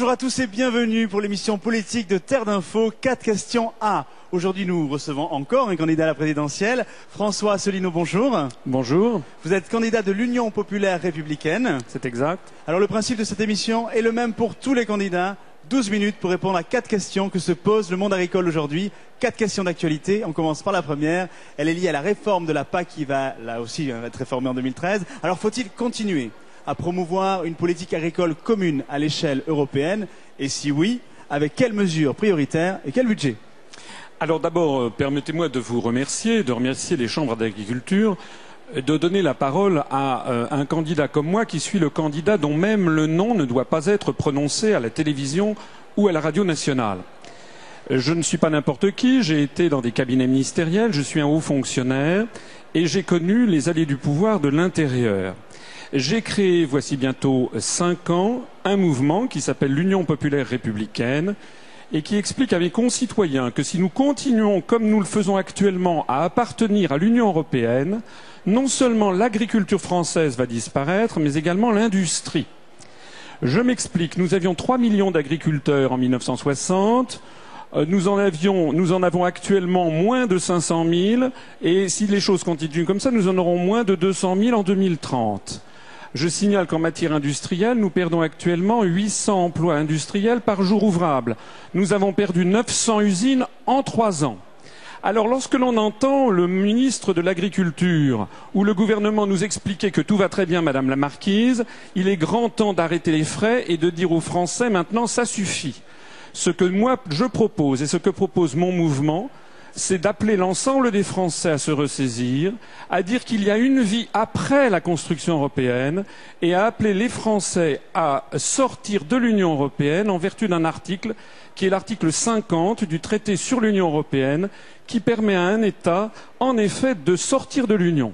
Bonjour à tous et bienvenue pour l'émission politique de Terre d'Info, 4 questions A. Aujourd'hui, nous recevons encore un candidat à la présidentielle. François Asselineau, bonjour. Bonjour. Vous êtes candidat de l'Union populaire républicaine. C'est exact. Alors le principe de cette émission est le même pour tous les candidats. 12 minutes pour répondre à 4 questions que se pose le monde agricole aujourd'hui. 4 questions d'actualité. On commence par la première. Elle est liée à la réforme de la PAC qui va, là aussi, être réformée en 2013. Alors faut-il continuer à promouvoir une politique agricole commune à l'échelle européenne? Et si oui, avec quelles mesures prioritaires et quel budget? Alors d'abord, permettez-moi de vous remercier, de remercier les chambres d'agriculture, de donner la parole à un candidat comme moi qui suis le candidat dont même le nom ne doit pas être prononcé à la télévision ou à la radio nationale. Je ne suis pas n'importe qui, j'ai été dans des cabinets ministériels, je suis un haut fonctionnaire et j'ai connu les allées du pouvoir de l'intérieur. J'ai créé, voici bientôt 5 ans, un mouvement qui s'appelle l'Union populaire républicaine et qui explique à mes concitoyens que si nous continuons comme nous le faisons actuellement à appartenir à l'Union européenne, non seulement l'agriculture française va disparaître, mais également l'industrie. Je m'explique, nous avions 3 millions d'agriculteurs en 1960, nous en avons actuellement moins de 500 000, et si les choses continuent comme ça, nous en aurons moins de 200 000 en 2030. Je signale qu'en matière industrielle, nous perdons actuellement 800 emplois industriels par jour ouvrable. Nous avons perdu 900 usines en 3 ans. Alors lorsque l'on entend le ministre de l'Agriculture ou le gouvernement nous expliquer que tout va très bien, Madame la Marquise, il est grand temps d'arrêter les frais et de dire aux Français maintenant ça suffit. Ce que moi je propose et ce que propose mon mouvement, c'est d'appeler l'ensemble des Français à se ressaisir, à dire qu'il y a une vie après la construction européenne et à appeler les Français à sortir de l'Union européenne en vertu d'un article qui est l'article 50 du traité sur l'Union européenne qui permet à un État, en effet, de sortir de l'Union.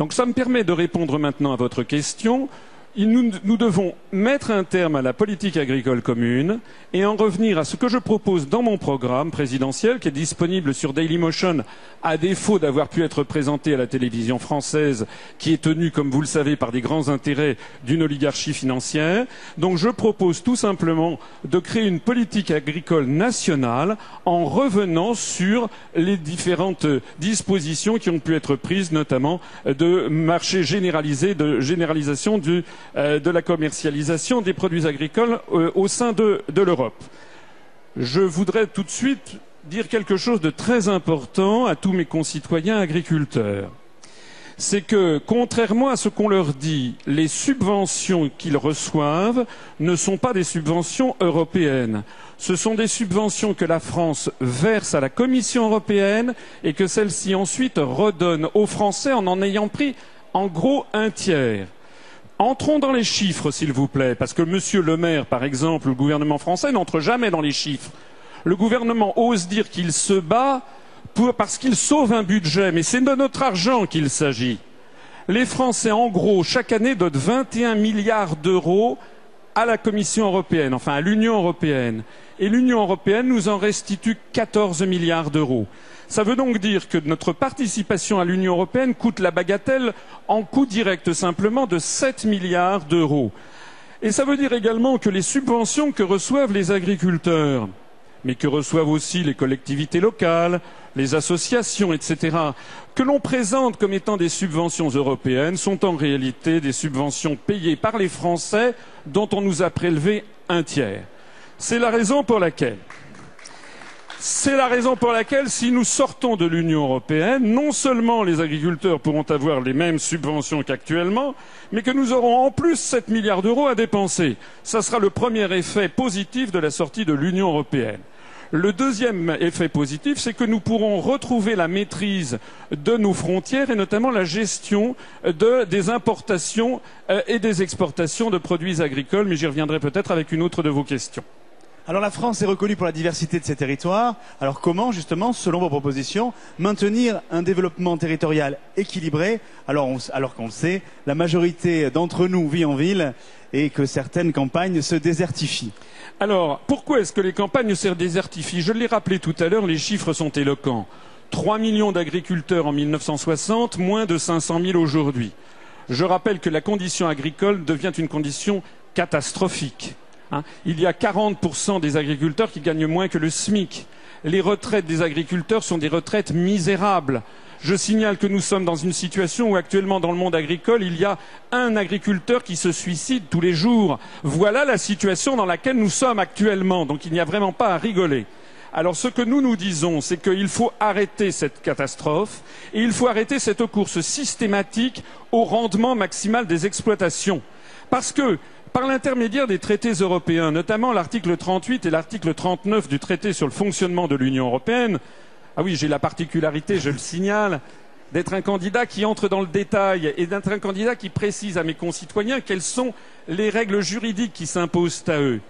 Donc ça me permet de répondre maintenant à votre question. Nous devons mettre un terme à la politique agricole commune et en revenir à ce que je propose dans mon programme présidentiel qui est disponible sur Dailymotion à défaut d'avoir pu être présenté à la télévision française qui est tenue, comme vous le savez, par des grands intérêts d'une oligarchie financière. Donc je propose tout simplement de créer une politique agricole nationale en revenant sur les différentes dispositions qui ont pu être prises, notamment de marché généralisé, de généralisation de la commercialisation des produits agricoles au sein de l'Europe. Je voudrais tout de suite dire quelque chose de très important à tous mes concitoyens agriculteurs. C'est que, contrairement à ce qu'on leur dit, les subventions qu'ils reçoivent ne sont pas des subventions européennes. Ce sont des subventions que la France verse à la Commission européenne et que celle-ci ensuite redonne aux Français en ayant pris en gros un tiers. Entrons dans les chiffres, s'il vous plaît, parce que Monsieur Le Maire, par exemple, ou le gouvernement français n'entre jamais dans les chiffres. Le gouvernement ose dire qu'il se bat parce qu'il sauve un budget, mais c'est de notre argent qu'il s'agit. Les Français, en gros, chaque année donnent 21 milliards d'euros à la Commission européenne, enfin à l'Union européenne. Et l'Union européenne nous en restitue 14 milliards d'euros. Ça veut donc dire que notre participation à l'Union européenne coûte la bagatelle en coût direct simplement de 7 milliards d'euros. Et ça veut dire également que les subventions que reçoivent les agriculteurs, mais que reçoivent aussi les collectivités locales, les associations, etc., que l'on présente comme étant des subventions européennes, sont en réalité des subventions payées par les Français dont on nous a prélevé un tiers. C'est la raison pour laquelle, si nous sortons de l'Union européenne, non seulement les agriculteurs pourront avoir les mêmes subventions qu'actuellement, mais que nous aurons en plus 7 milliards d'euros à dépenser. Ça sera le premier effet positif de la sortie de l'Union européenne. Le deuxième effet positif, c'est que nous pourrons retrouver la maîtrise de nos frontières et notamment la gestion des importations et des exportations de produits agricoles, mais j'y reviendrai peut-être avec une autre de vos questions. Alors la France est reconnue pour la diversité de ses territoires. Alors comment, justement, selon vos propositions, maintenir un développement territorial équilibré alors qu'on le sait, la majorité d'entre nous vit en ville et que certaines campagnes se désertifient? Alors, pourquoi est-ce que les campagnes se désertifient? Je l'ai rappelé tout à l'heure, les chiffres sont éloquents. 3 millions d'agriculteurs en 1960, moins de 500 000 aujourd'hui. Je rappelle que la condition agricole devient une condition catastrophique. hein. Il y a 40% des agriculteurs qui gagnent moins que le SMIC. Les retraites des agriculteurs sont des retraites misérables. Je signale que nous sommes dans une situation où actuellement dans le monde agricole, il y a un agriculteur qui se suicide tous les jours. Voilà la situation dans laquelle nous sommes actuellement. Donc il n'y a vraiment pas à rigoler. Alors ce que nous disons, c'est qu'il faut arrêter cette catastrophe et il faut arrêter cette course systématique au rendement maximal des exploitations. Parce que, par l'intermédiaire des traités européens, notamment l'article 38 et l'article 39 du traité sur le fonctionnement de l'Union européenne, ah oui, j'ai la particularité, je le signale, d'être un candidat qui entre dans le détail et d'être un candidat qui précise à mes concitoyens quelles sont les règles juridiques qui s'imposent à eux.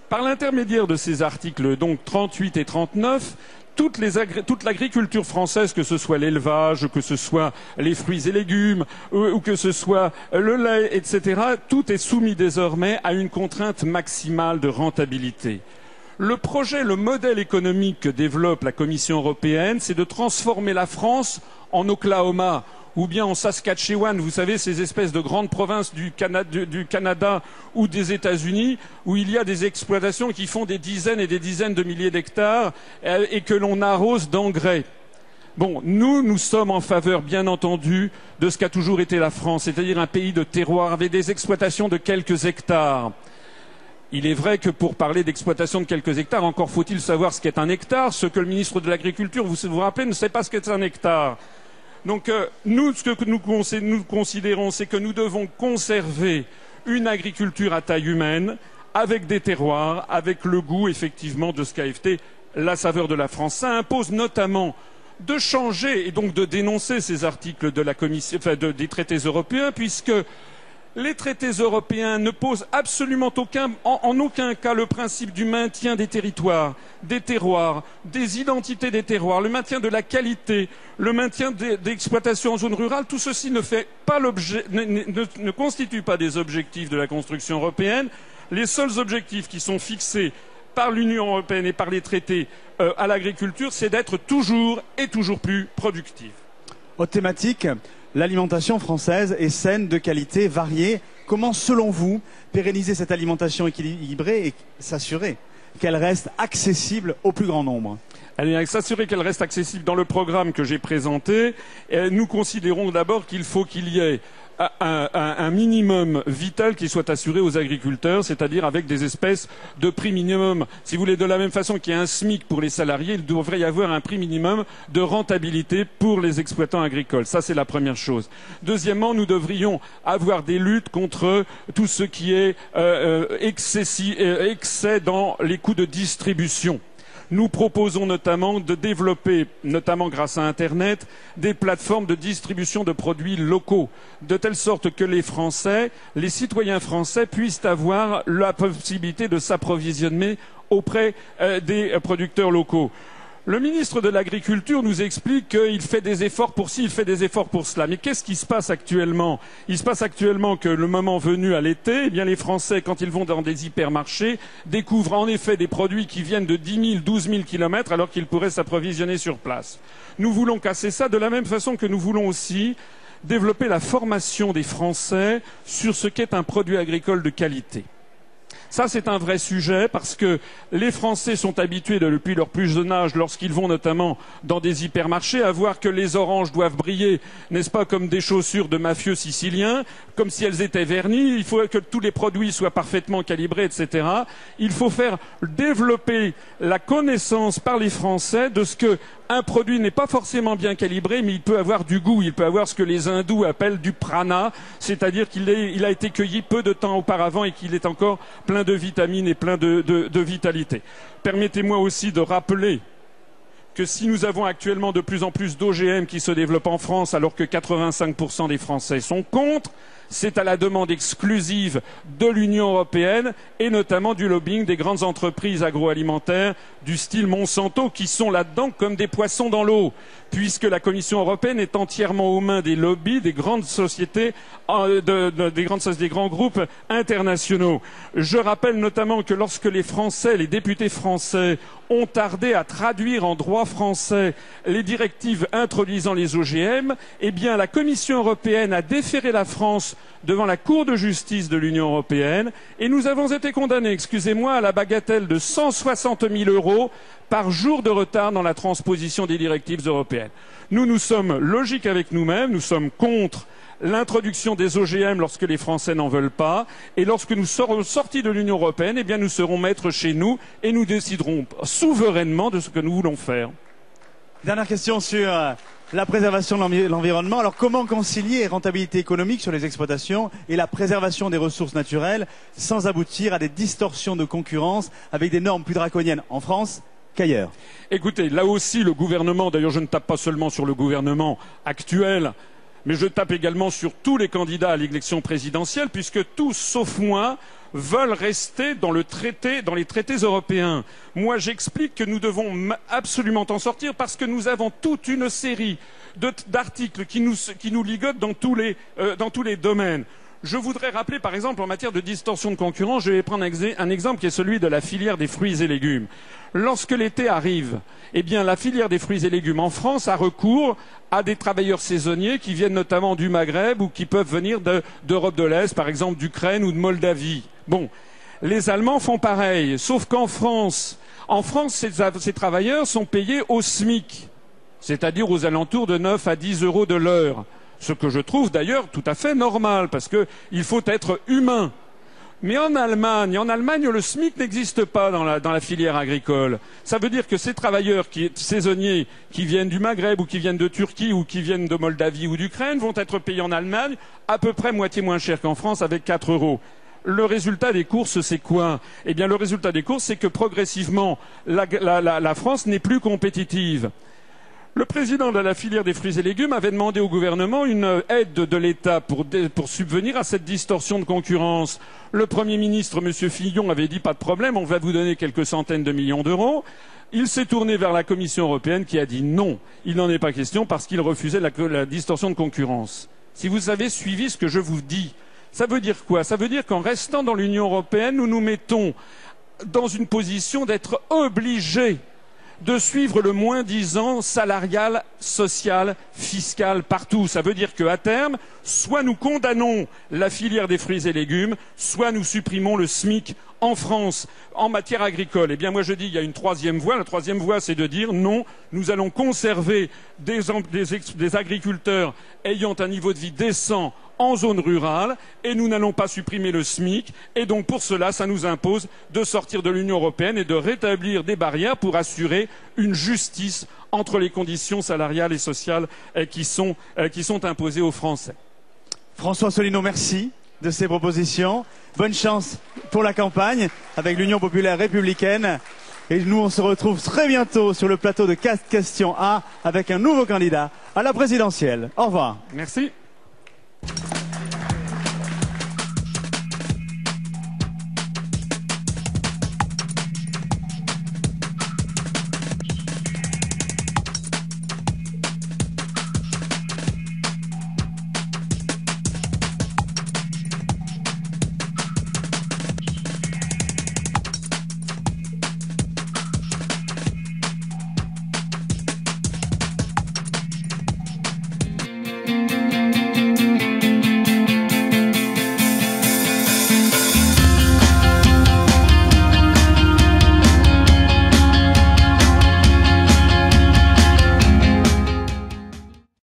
Par l'intermédiaire de ces articles, donc 38 et 39, toute l'agriculture française, que ce soit l'élevage, que ce soit les fruits et légumes, ou que ce soit le lait, etc., tout est soumis désormais à une contrainte maximale de rentabilité. Le modèle économique que développe la Commission européenne, c'est de transformer la France en Oklahoma ou bien en Saskatchewan, vous savez, ces espèces de grandes provinces du Canada ou des États-Unis, où il y a des exploitations qui font des dizaines et des dizaines de milliers d'hectares et que l'on arrose d'engrais. Bon, nous sommes en faveur, bien entendu, de ce qu'a toujours été la France, c'est-à-dire un pays de terroir avec des exploitations de quelques hectares. Il est vrai que pour parler d'exploitation de quelques hectares, encore faut-il savoir ce qu'est un hectare. Ce que le ministre de l'Agriculture, vous vous rappelez, ne sait pas ce qu'est un hectare. Donc nous, ce que nous considérons, c'est que nous devons conserver une agriculture à taille humaine, avec des terroirs, avec le goût, effectivement, de ce qu'a été la saveur de la France. Ça impose notamment de changer et donc de dénoncer ces articles de la Commission, des traités européens, puisque les traités européens ne posent absolument en aucun cas le principe du maintien des territoires, des terroirs, des identités des terroirs, le maintien de la qualité, le maintien d'exploitation en zone rurale. Tout ceci ne constitue pas des objectifs de la construction européenne. Les seuls objectifs qui sont fixés par l'Union européenne et par les traités à l'agriculture, c'est d'être toujours et toujours plus productive. Autre thématique, l'alimentation française est saine, de qualité, variée. Comment, selon vous, pérenniser cette alimentation équilibrée et s'assurer qu'elle reste accessible au plus grand nombre? S'assurer qu'elle reste accessible dans le programme que j'ai présenté. Nous considérons d'abord qu'il faut qu'il y ait un minimum vital qui soit assuré aux agriculteurs, c'est-à-dire avec des espèces de prix minimum. Si vous voulez, de la même façon qu'il y a un SMIC pour les salariés, il devrait y avoir un prix minimum de rentabilité pour les exploitants agricoles. Ça, c'est la première chose. Deuxièmement, nous devrions avoir des luttes contre tout ce qui est excès dans les coûts de distribution. Nous proposons notamment de développer, notamment grâce à Internet, des plateformes de distribution de produits locaux, de telle sorte que les Français, les citoyens français puissent avoir la possibilité de s'approvisionner auprès des producteurs locaux. Le ministre de l'Agriculture nous explique qu'il fait des efforts pour ci, il fait des efforts pour cela. Mais qu'est-ce qui se passe actuellement? Il se passe actuellement que le moment venu à l'été, eh bien les Français, quand ils vont dans des hypermarchés, découvrent en effet des produits qui viennent de 10 000, 12 000 kilomètres alors qu'ils pourraient s'approvisionner sur place. Nous voulons casser ça de la même façon que nous voulons aussi développer la formation des Français sur ce qu'est un produit agricole de qualité. Ça, c'est un vrai sujet parce que les Français sont habitués depuis leur plus jeune âge, lorsqu'ils vont notamment dans des hypermarchés, à voir que les oranges doivent briller, n'est-ce pas, comme des chaussures de mafieux siciliens, comme si elles étaient vernies. Il faut que tous les produits soient parfaitement calibrés, etc. Il faut faire développer la connaissance par les Français de ce que un produit n'est pas forcément bien calibré, mais il peut avoir du goût, il peut avoir ce que les hindous appellent du prana, c'est-à-dire qu'il a été cueilli peu de temps auparavant et qu'il est encore plein de vitamines et plein de vitalité. Permettez-moi aussi de rappeler que si nous avons actuellement de plus en plus d'OGM qui se développent en France, alors que 85% des Français sont contre, c'est à la demande exclusive de l'Union européenne et notamment du lobbying des grandes entreprises agroalimentaires du style Monsanto qui sont là-dedans comme des poissons dans l'eau, puisque la Commission européenne est entièrement aux mains des lobbies des grandes sociétés, des grands groupes internationaux. Je rappelle notamment que lorsque les Français, les députés français, ont tardé à traduire en droit français les directives introduisant les OGM, eh bien la Commission européenne a déféré la France devant la Cour de justice de l'Union européenne et nous avons été condamnés, excusez-moi, à la bagatelle de 160 000 € par jour de retard dans la transposition des directives européennes. Nous sommes logiques avec nous-mêmes, nous sommes contre l'introduction des OGM lorsque les Français n'en veulent pas, et lorsque nous serons sortis de l'Union européenne, eh bien nous serons maîtres chez nous et nous déciderons souverainement de ce que nous voulons faire. Dernière question sur la préservation de l'environnement. Alors comment concilier rentabilité économique sur les exploitations et la préservation des ressources naturelles sans aboutir à des distorsions de concurrence avec des normes plus draconiennes en France qu'ailleurs? Écoutez, là aussi le gouvernement, d'ailleurs je ne tape pas seulement sur le gouvernement actuel, mais je tape également sur tous les candidats à l'élection présidentielle, puisque tous, sauf moi, veulent rester dans les traités européens. Moi, j'explique que nous devons absolument en sortir parce que nous avons toute une série d'articles qui nous ligotent dans tous les domaines. Je voudrais rappeler, par exemple, en matière de distorsion de concurrence, je vais prendre un exemple qui est celui de la filière des fruits et légumes. Lorsque l'été arrive, eh bien, la filière des fruits et légumes en France a recours à des travailleurs saisonniers qui viennent notamment du Maghreb ou qui peuvent venir d'Europe de l'Est, par exemple d'Ukraine ou de Moldavie. Bon, les Allemands font pareil, sauf qu'en France, ces travailleurs sont payés au SMIC, c'est-à-dire aux alentours de 9 à 10 € de l'heure. Ce que je trouve d'ailleurs tout à fait normal, parce qu'il faut être humain. Mais en Allemagne, le SMIC n'existe pas dans la filière agricole. Ça veut dire que ces travailleurs saisonniers qui viennent du Maghreb ou qui viennent de Turquie ou qui viennent de Moldavie ou d'Ukraine vont être payés en Allemagne à peu près moitié moins cher qu'en France avec 4 €. Le résultat des courses, c'est quoi? Eh bien, le résultat des courses, c'est que progressivement, la France n'est plus compétitive. Le président de la filière des fruits et légumes avait demandé au gouvernement une aide de l'État pour subvenir à cette distorsion de concurrence. Le Premier ministre, M. Fillon, avait dit pas de problème, on va vous donner quelques centaines de millions d'euros. Il s'est tourné vers la Commission européenne qui a dit non, il n'en est pas question parce qu'il refusait la distorsion de concurrence. Si vous avez suivi ce que je vous dis, ça veut dire quoi? Ça veut dire qu'en restant dans l'Union européenne, nous nous mettons dans une position d'être obligés de suivre le moins-disant salarial, social, fiscal, partout. Ça veut dire qu'à terme, soit nous condamnons la filière des fruits et légumes, soit nous supprimons le SMIC en France en matière agricole. Eh bien moi je dis il y a une troisième voie. La troisième voie c'est de dire non, nous allons conserver des agriculteurs ayant un niveau de vie décent en zone rurale et nous n'allons pas supprimer le SMIC et donc pour cela, ça nous impose de sortir de l'Union européenne et de rétablir des barrières pour assurer une justice entre les conditions salariales et sociales qui sont imposées aux Français. François Asselineau, merci de ces propositions. Bonne chance pour la campagne avec l'Union populaire républicaine. Et nous, on se retrouve très bientôt sur le plateau de 4 questions A avec un nouveau candidat à la présidentielle. Au revoir. Merci.